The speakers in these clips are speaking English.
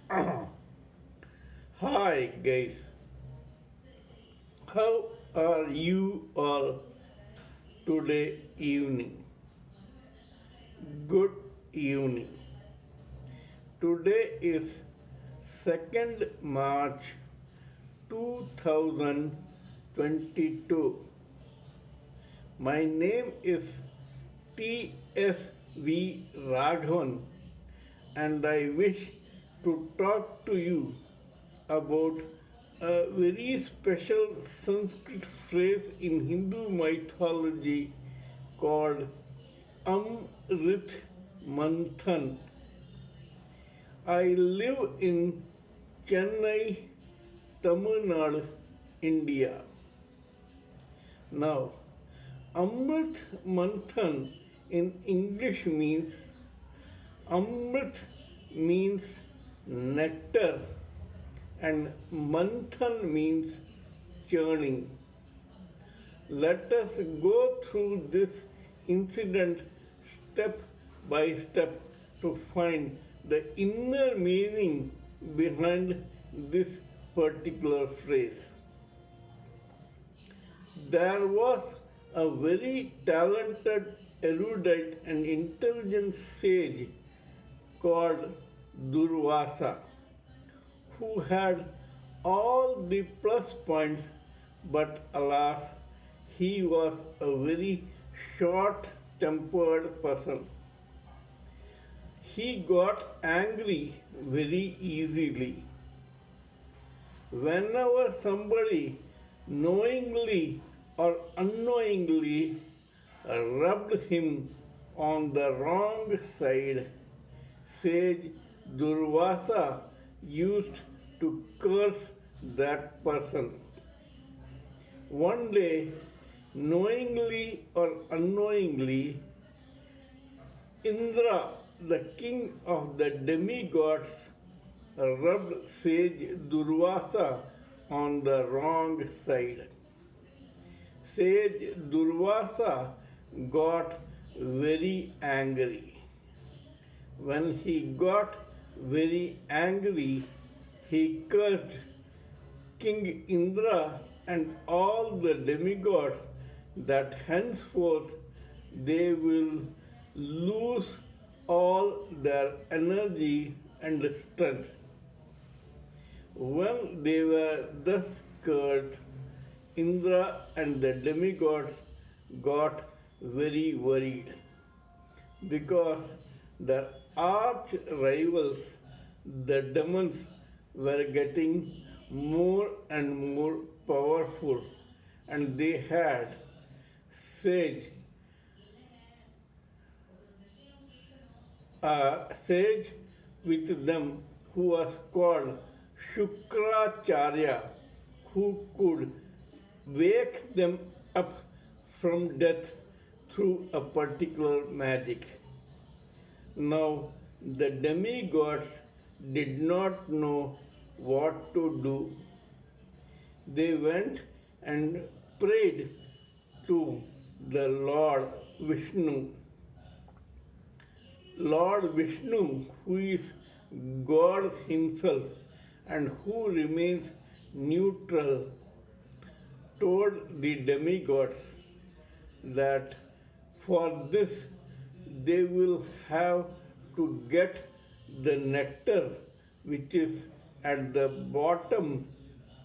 Hi guys, how are you all today evening? Good evening. Today is 2nd March 2022. My name is TSV Raghavan and I wish to talk to you about a very special Sanskrit phrase in Hindu mythology called Amrit Manthan. I live in Chennai, Tamil Nadu, India. Now, Amrit Manthan in English means Amrit means nectar and Manthan means churning. Let us go through this incident step by step to find the inner meaning behind this particular phrase. There was a very talented, erudite, and intelligent sage called Durvasa who had all the plus points, but alas, he was a very short tempered person. He got angry very easily. Whenever somebody knowingly or unknowingly rubbed him on the wrong side, sage Durvasa used to curse that person. One day, knowingly or unknowingly, Indra, the king of the demigods, rubbed sage Durvasa on the wrong side. Sage Durvasa got very angry. When he got very angry, he cursed King Indra and all the demigods that henceforth they will lose all their energy and strength. When they were thus cursed, Indra and the demigods got very worried because their arch rivals, the demons, were getting more and more powerful, and they had sage, a sage with them who was called Shukracharya, who could wake them up from death through a particular magic. Now, the demigods did not know what to do. They went and prayed to the Lord Vishnu. Lord Vishnu, who is God Himself and who remains neutral, told the demigods that for this they will have to get the nectar which is at the bottom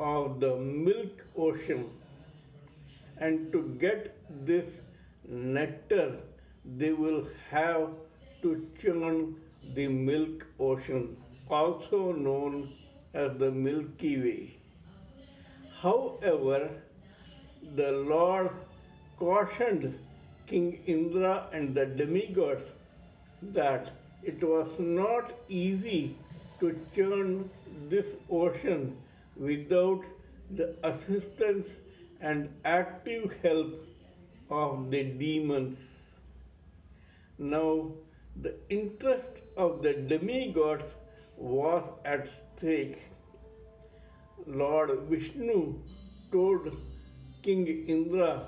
of the milk ocean. And to get this nectar, they will have to churn the milk ocean, also known as the Milky Way. However, the Lord cautioned King Indra and the demigods that it was not easy to churn this ocean without the assistance and active help of the demons. Now, the interest of the demigods was at stake. Lord Vishnu told King Indra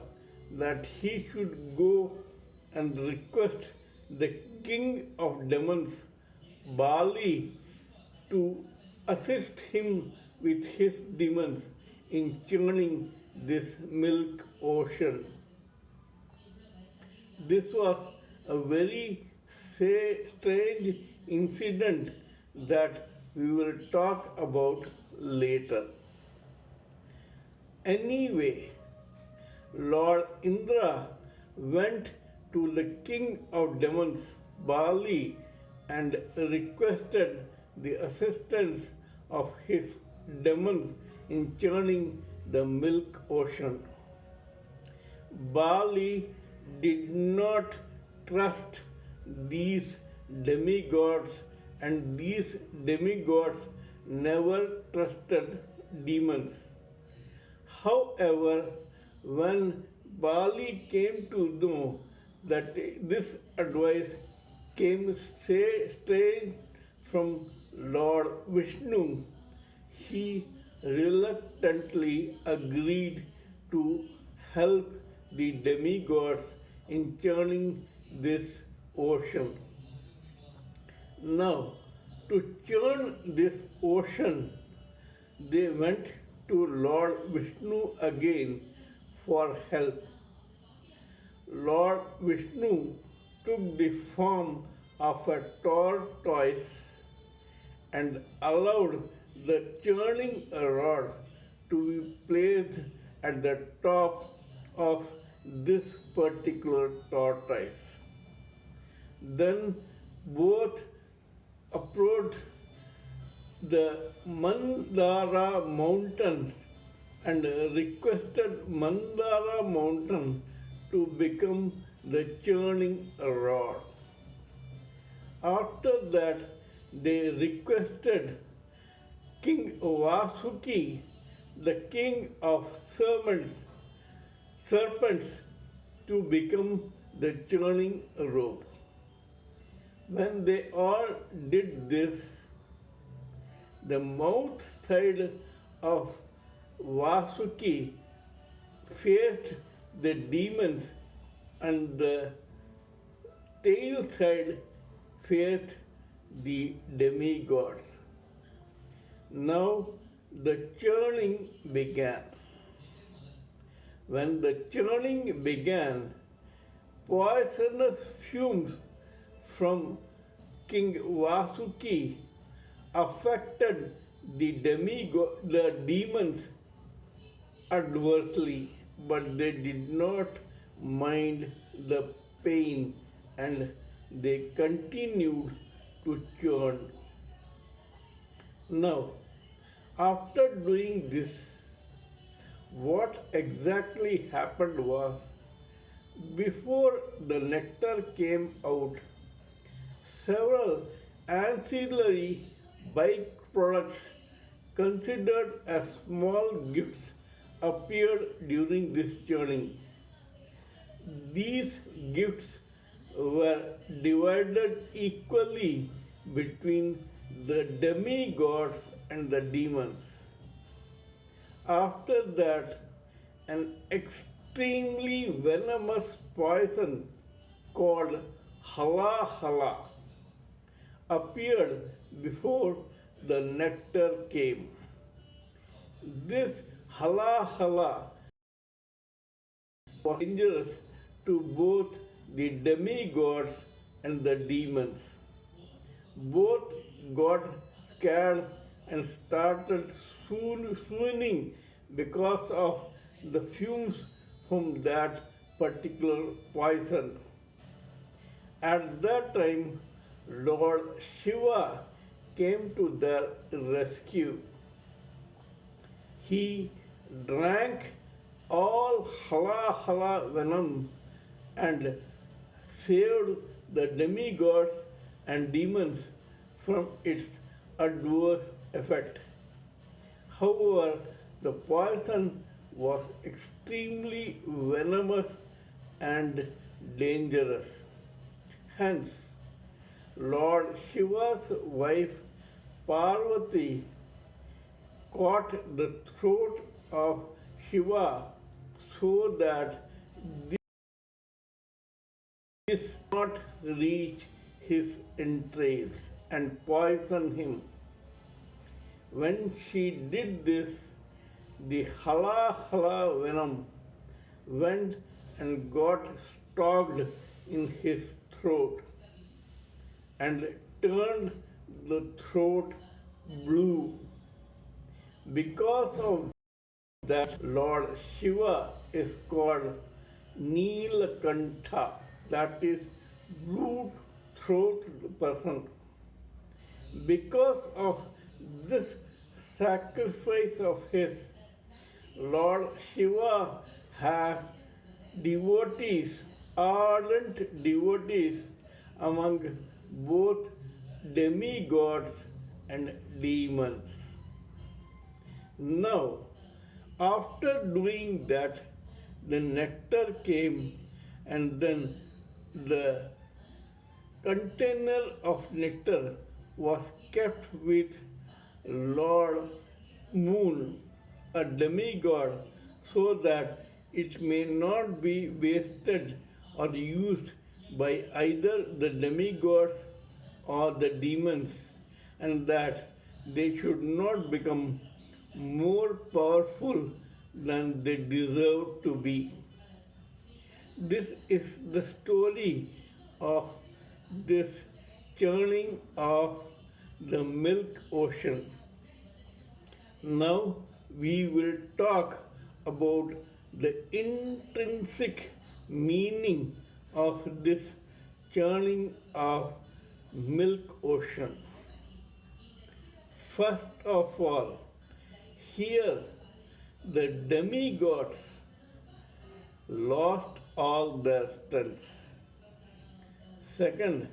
that he should go and request the king of demons, Bali, to assist him with his demons in churning this milk ocean. This was a very strange incident that we will talk about later. Anyway, Lord Indra went to the king of demons, Bali, and requested the assistance of his demons in churning the milk ocean. Bali did not trust these demigods, and these demigods never trusted demons. However, when Bali came to know that this advice came straight from Lord Vishnu, he reluctantly agreed to help the demigods in churning this ocean. Now, to churn this ocean, they went to Lord Vishnu again for help. Lord Vishnu took the form of a tortoise and allowed the churning rod to be placed at the top of this particular tortoise. Then both approached the Mandara mountains and requested Mandara mountain to become the churning rod. After that, they requested King Vasuki, the king of serpents, to become the churning rope. When they all did this, the mouth side of Vasuki faced the demons and the tail side faced the demigods. Now the churning began. When the churning began, poisonous fumes from King Vasuki affected the demons adversely, but they did not mind the pain and they continued to churn. Now, after doing this, what exactly happened was, before the nectar came out, several ancillary byproducts considered as small gifts appeared during this churning. These gifts were divided equally between the demigods and the demons. After that, an extremely venomous poison called hala hala appeared before the nectar came. This hala hala was dangerous to both the demigods and the demons. Both got scared and started swooning because of the fumes from that particular poison. At that time, Lord Shiva came to their rescue. He drank all hala hala venom and saved the demigods and demons from its adverse effect. However, the poison was extremely venomous and dangerous. Hence, Lord Shiva's wife Parvati caught the throat of Shiva so that this did not reach his entrails and poison him. When she did this, the hala hala venom went and got stocked in his throat and turned the throat blue. Because of that, Lord Shiva is called Neelakantha, that is, blue throated person. Because of this sacrifice of his, Lord Shiva has devotees, ardent devotees among both demigods and demons. Now, after doing that, the nectar came, and then the container of nectar was kept with Lord Moon, a demigod, so that it may not be wasted or used by either the demigods or the demons, and that they should not become more powerful than they deserve to be. This is the story of this churning of the milk ocean. Now we will talk about the intrinsic meaning of this churning of milk ocean. First of all, here the demigods lost all their strength. Second,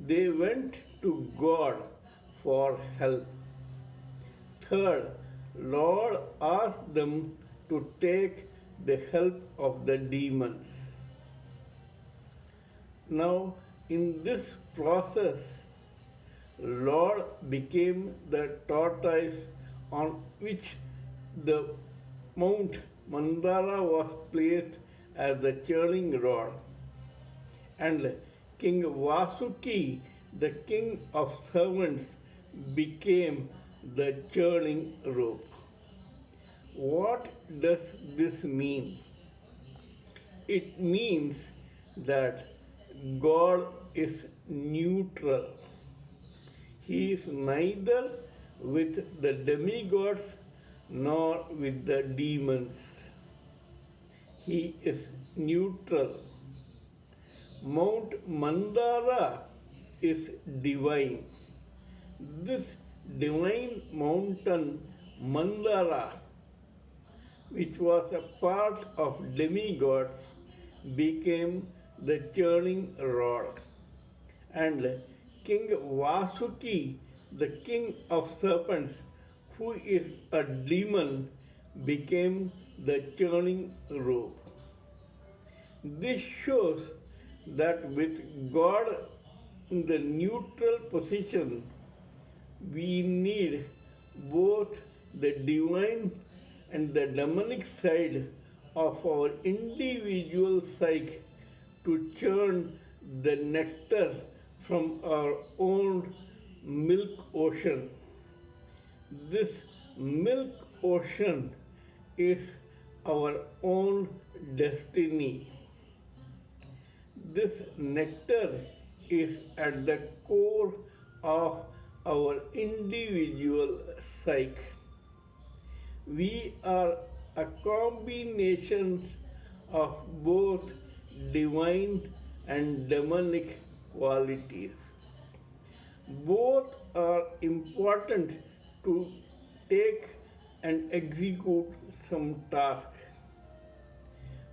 they went to God for help. Third, Lord asked them to take the help of the demons. Now, in this process, Lord became the tortoise on which the Mount Mandara was placed as the churning rod, and King Vasuki, the king of servants, became the churning rope. What does this mean? It means that God is neutral. He is neither with the demigods nor with the demons. He is neutral. Mount Mandara is divine. This divine mountain Mandara, which was a part of demigods, became the churning rod. And King Vasuki, the king of serpents, who is a demon, became the churning rope. This shows that with God in the neutral position, we need both the divine and the demonic side of our individual psyche to churn the nectar from our own milk ocean. This milk ocean is our own destiny. This nectar is at the core of our individual psyche. We are a combination of both divine and demonic qualities. Both are important to take and execute some task.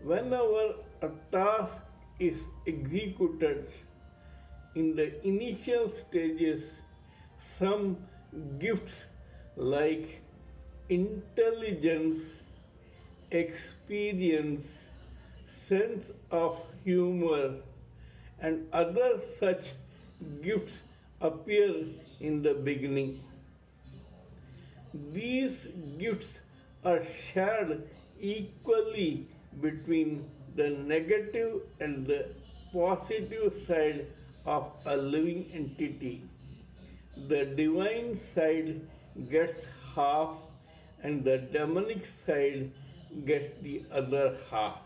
Whenever a task is executed in the initial stages, some gifts like intelligence, experience, sense of humor, and other such gifts appear in the beginning. These gifts are shared equally between the negative and the positive side of a living entity. The divine side gets half and the demonic side gets the other half.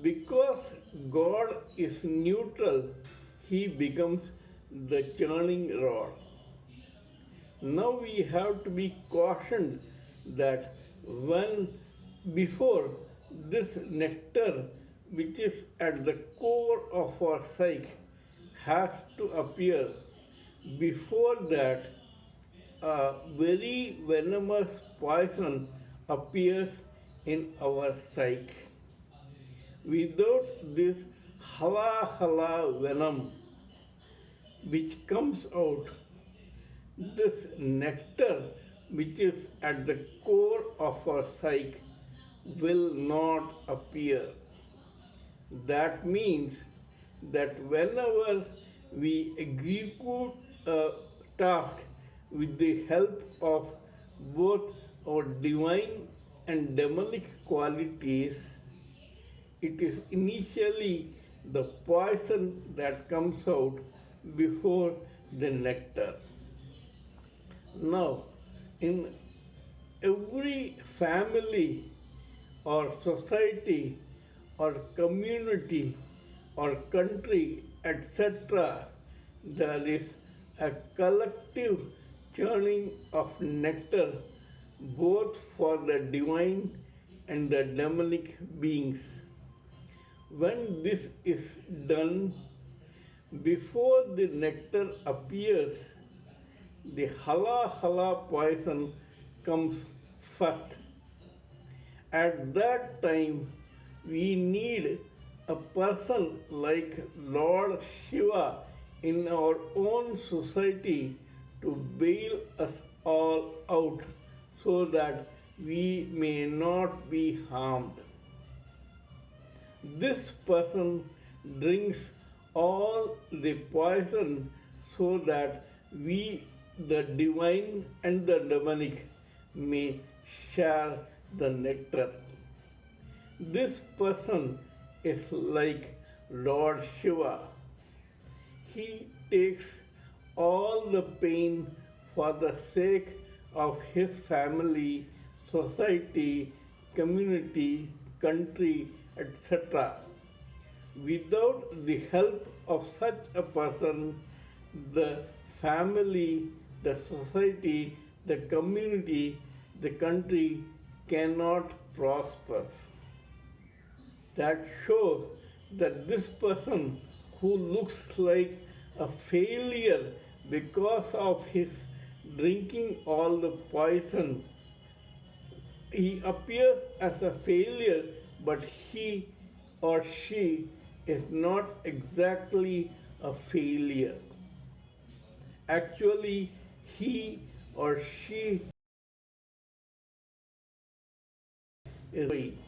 Because God is neutral, he becomes the churning rod. Now we have to be cautioned that when before this nectar, which is at the core of our psyche, has to appear, before that, a very venomous poison appears in our psyche. Without this hala hala venom which comes out, this nectar which is at the core of our psyche will not appear. That means that whenever we execute a task with the help of both our divine and demonic qualities, it is initially the poison that comes out before the nectar. Now, in every family or society or community or country, etc., there is a collective churning of nectar both for the divine and the demonic beings. When this is done, before the nectar appears, the hala hala poison comes first. At that time, we need a person like Lord Shiva in our own society to bail us all out so that we may not be harmed. This person drinks all the poison so that we, the divine and the demonic, may share the nectar. This person is like Lord Shiva. He takes all the pain for the sake of his family, society, community, country, etc. Without the help of such a person, the family, the society, the community, the country cannot prosper. That shows that this person who looks like a failure because of his drinking all the poison, he appears as a failure, but he or she is not exactly a failure. Actually, he or she is free.